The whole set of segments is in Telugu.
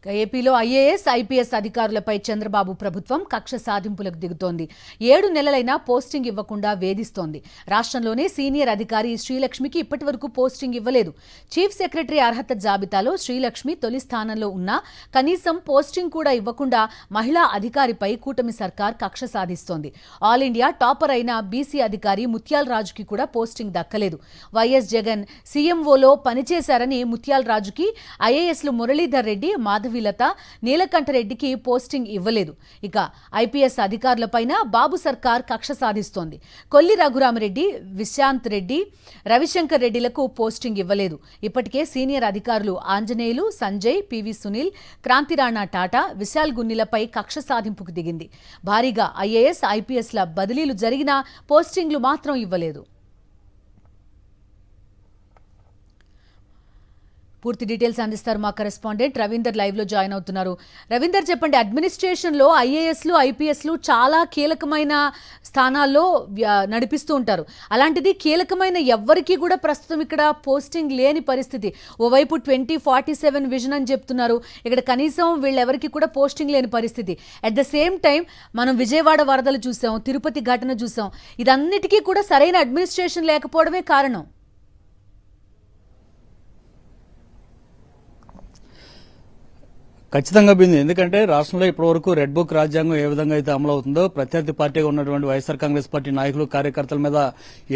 ఏపీలో ఐఏఎస్, ఐపీఎస్ అధికారులపై చంద్రబాబు ప్రభుత్వం కక్ష సాధింపులకు దిగుతోంది. 7 నెలలైనా పోస్టింగ్ ఇవ్వకుండా వేధిస్తోంది. రాష్ట్రంలోనే సీనియర్ అధికారి శ్రీలక్ష్మికి ఇప్పటివరకు పోస్టింగ్ ఇవ్వలేదు. చీఫ్ సెక్రటరీ అర్హత జాబితాలో శ్రీలక్ష్మి తొలి స్థానంలో ఉన్నా కనీసం పోస్టింగ్ కూడా ఇవ్వకుండా మహిళా అధికారిపై కూటమి సర్కార్ కక్ష సాధిస్తోంది. ఆల్ ఇండియా టాపర్ అయిన బీసీ అధికారి ముత్యాల రాజుకి కూడా పోస్టింగ్ దక్కలేదు. వైఎస్ జగన్ సీఎంఓలో పనిచేశారని ముత్యాల రాజుకి, ఐఏఎస్లు మురళీధర్ రెడ్డి, మాధవీలత, నీలకంఠరెడ్డికి పోస్టింగ్ ఇవ్వలేదు. ఇక ఐపీఎస్ అధికారులపైన బాబు సర్కార్ కక్ష సాధిస్తోంది. కొల్లి రఘురామరెడ్డి, విశాంత్ రెడ్డి, రవిశంకర్ రెడ్డిలకు పోస్టింగ్ ఇవ్వలేదు. ఇప్పటికే సీనియర్ అధికారులు ఆంజనేయులు, సంజయ్, పివి సునీల్, క్రాంతిరాణా టాటా, విశాల్ గున్నిలపై కక్ష సాధింపుకు దిగింది. భారీగా ఐఏఎస్, ఐపీఎస్ల బదిలీలు జరిగినా పోస్టింగ్లు మాత్రం ఇవ్వలేదు. పూర్తి డీటెయిల్స్ అందిస్తారు మా కరెస్పాండెంట్ రవీందర్, లైవ్ లో జాయిన్ అవుతున్నారు. రవీందర్, చెప్పండి, అడ్మినిస్ట్రేషన్ లో ఐఏఎస్లు, ఐపీఎస్లు చాలా కీలకమైన స్థానాల్లో నడిపిస్తూ ఉంటారు. అలాంటిది కీలకమైన ఎవ్వరికీ కూడా ప్రస్తుతం ఇక్కడ పోస్టింగ్ లేని పరిస్థితి. ఓవైపు 2047 విజన్ అని చెప్తున్నారు, ఇక్కడ కనీసం వీళ్ళెవరికి కూడా పోస్టింగ్ లేని పరిస్థితి. అట్ ద సేమ్ టైం మనం విజయవాడ వరదలు చూసాం, తిరుపతి ఘటన చూసాం. ఇదన్నిటికీ కూడా సరైన అడ్మినిస్ట్రేషన్ లేకపోవడమే కారణం. ఖచ్చితంగా బింది. ఎందుకంటే రాష్ట్రంలో ఇప్పటివరకు రెడ్ బుక్ రాజ్యాంగం ఏ విధంగా అయితే అమలు అవుతుందో, ప్రత్యర్థి పార్టీగా ఉన్నటువంటి వైఎస్ఆర్ కాంగ్రెస్ పార్టీ నాయకులు, కార్యకర్తల మీద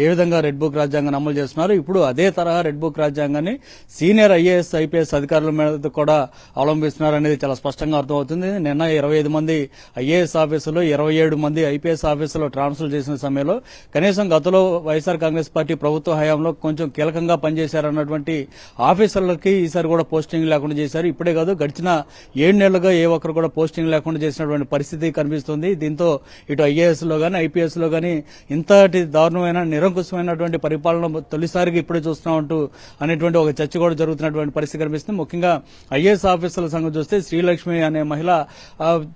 ఏ విధంగా రెడ్ బుక్ రాజ్యాంగాన్ని అమలు చేస్తున్నారు, ఇప్పుడు అదే తరహా రెడ్ బుక్ రాజ్యాంగాన్ని సీనియర్ ఐఏఎస్, ఐపీఎస్ అధికారుల మీద కూడా అవలంబిస్తున్నారు అనేది చాలా స్పష్టంగా అర్థమవుతుంది. నిన్న 25 మంది ఐఏఎస్ ఆఫీసులు, 27 మంది ఐపీఎస్ ఆఫీసులో ట్రాన్స్ఫర్ చేసిన సమయంలో కనీసం గతంలో వైఎస్ఆర్ కాంగ్రెస్ పార్టీ ప్రభుత్వ హయాంలో కొంచెం కీలకంగా పనిచేశారన్నటువంటి ఆఫీసర్లకి ఈసారి కూడా పోస్టింగ్ లేకుండా చేశారు. ఇప్పుడే కాదు, గడిచిన 7 నెలలుగా ఏ ఒక్కరు కూడా పోస్టింగ్ లేకుండా చేసినటువంటి పరిస్థితి కనిపిస్తుంది. దీంతో ఇటు ఐఏఎస్ లో గానీ, ఐపీఎస్ లో గానీ ఇంతటి దారుణమైన, నిరంకుశమైనటువంటి పరిపాలన తొలిసారిగా ఇప్పుడే చూస్తున్నామంటూ అనేటువంటి ఒక చర్చ కూడా జరుగుతున్నటువంటి పరిస్థితి కనిపిస్తుంది. ముఖ్యంగా ఐఏఎస్ ఆఫీసర్ల సంగతి చూస్తే శ్రీలక్ష్మి అనే మహిళ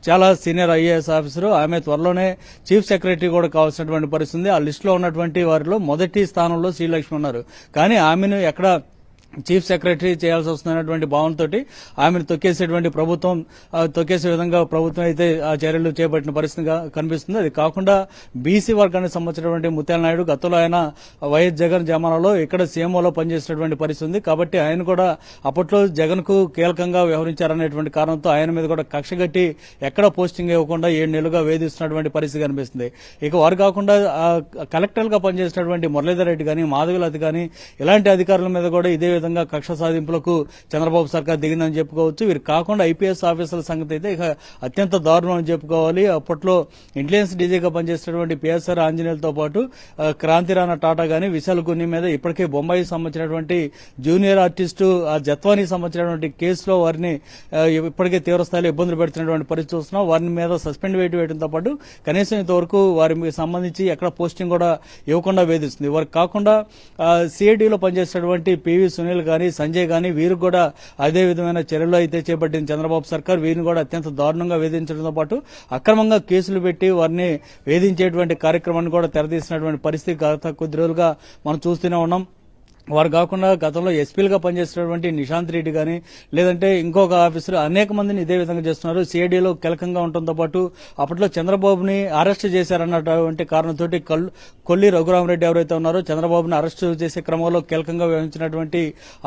చాలా సీనియర్ ఐఏఎస్ ఆఫీసర్. ఆమె త్వరలోనే చీఫ్ సెక్రటరీ కూడా కావాల్సినటువంటి పరిస్థితి. ఆ లిస్టులో ఉన్నటువంటి వారిలో మొదటి స్థానంలో శ్రీలక్ష్మి ఉన్నారు. కానీ ఆమెను ఎక్కడ చీఫ్ సెక్రటరీ చేయాల్సి వస్తున్నటువంటి భావనతో ఆమెను తొక్కేసేటువంటి ప్రభుత్వం, తొక్కేసే విధంగా ప్రభుత్వం అయితే ఆ చర్యలు చేపట్టిన పరిస్థితిగా కనిపిస్తుంది. అది కాకుండా బీసీ వర్గానికి సంబంధించినటువంటి ముత్యాల నాయుడు గతంలో ఆయన వైఎస్ జగన్ జమానాలో ఇక్కడ సీఎంఓలో పనిచేసినటువంటి పరిస్థితి ఉంది. కాబట్టి ఆయన కూడా అప్పట్లో జగన్ కు కీలకంగా వ్యవహరించారనేటువంటి కారణంతో ఆయన మీద కూడా కక్ష కట్టి ఎక్కడ పోస్టింగ్ ఇవ్వకుండా 7 నెలలుగా వేధిస్తున్నటువంటి పరిస్థితి కనిపిస్తుంది. ఇక వారు కాకుండా కలెక్టర్ గా పనిచేసినటువంటి మురళీధర్ రెడ్డి గానీ, మాధవీలత గానీ ఇలాంటి అధికారుల మీద కూడా ఇదే విధంగా కక్ష సాధింపులకు చంద్రబాబు సర్కార్ దిగిందని చెప్పుకోవచ్చు. వీరు కాకుండా ఐపీఎస్ ఆఫీసర్ల సంగతి అయితే ఇక అత్యంత దారుణం అని చెప్పుకోవాలి. అప్పట్లో ఇంటెలిజెన్స్ డీజీగా పనిచేసినటువంటి పిఎస్ఆర్ ఆంజనేయులతో పాటు క్రాంతిరాణా టాటా గానీ, విశాల్ గున్ని మీద ఇప్పటికే బొంబాయికి సంబంధించినటువంటి జూనియర్ ఆర్టిస్టు జత్వానికి సంబంధించినటువంటి కేసులో వారిని ఇప్పటికే తీవ్రస్థాయిలో ఇబ్బందులు పెడుతున్నటువంటి పరిస్థితి చూస్తున్నాం. వారి మీద సస్పెండ్ వేయడంతో పాటు కనీసం ఇంతవరకు వారికి సంబంధించి ఎక్కడ పోస్టింగ్ కూడా ఇవ్వకుండా వేధిస్తుంది. వారికి కాకుండా సిఐడిలో పనిచేసినటువంటి పివి సునీల్ గానీ, సంజయ్ గానీ వీరికి కూడా అదే విధమైన చర్యలు అయితే చేపట్టింది చంద్రబాబు సర్కార్. వీరిని కూడా అత్యంత దారుణంగా వేధించడంతో పాటు అక్రమంగా కేసులు పెట్టి వారిని వేధించేటువంటి కార్యక్రమాన్ని కూడా తెరదీసినటువంటి పరిస్థితి గత కొద్ది రోజులుగా మనం చూస్తూనే ఉన్నాం. వారు కాకుండా గతంలో ఎస్పీలుగా పనిచేస్తున్నటువంటి నిశాంత్ రెడ్డి గానీ, లేదంటే ఇంకొక ఆఫీసర్ అనేక మందిని ఇదే విధంగా చేస్తున్నారు. సిఐడిలో కీలకంగా ఉండటంతో పాటు అప్పట్లో చంద్రబాబుని అరెస్ట్ చేశారన్నటువంటి కారణంతో కొల్లి రఘురామరెడ్డి ఎవరైతే ఉన్నారో చంద్రబాబుని అరెస్ట్ చేసే క్రమంలో కీలకంగా వ్యవహరించినటువంటి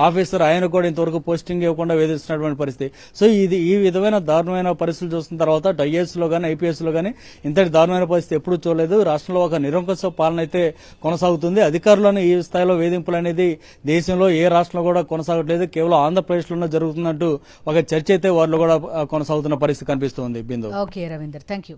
ఆఫీసర్, ఆయన కూడా ఇంతవరకు పోస్టింగ్ ఇవ్వకుండా వేధిస్తున్నటువంటి పరిస్థితి. సో ఈ విధమైన దారుణమైన పరిస్థితులు చూస్తున్న తర్వాత ఐఏఎస్ లో గానీ, ఐపీఎస్ లో గానీ ఇంతటి దారుణమైన పరిస్థితి ఎప్పుడూ చూడలేదు. రాష్ట్రంలో ఒక నిరంకుశ పాలన అయితే కొనసాగుతుంది. అధికారులను ఈ స్థాయిలో వేధింపులు అనేది దేశంలో ఏ రాష్ట్రంలో కూడా కొనసాగట్లేదు. కేవలం ఆంధ్రప్రదేశ్లోనే జరుగుతున్నట్టు ఒక చర్చ అయితే వారిలో కూడా కొనసాగుతున్న పరిస్థితి కనిపిస్తుంది. Bindu. Okay Ravinder, thank you.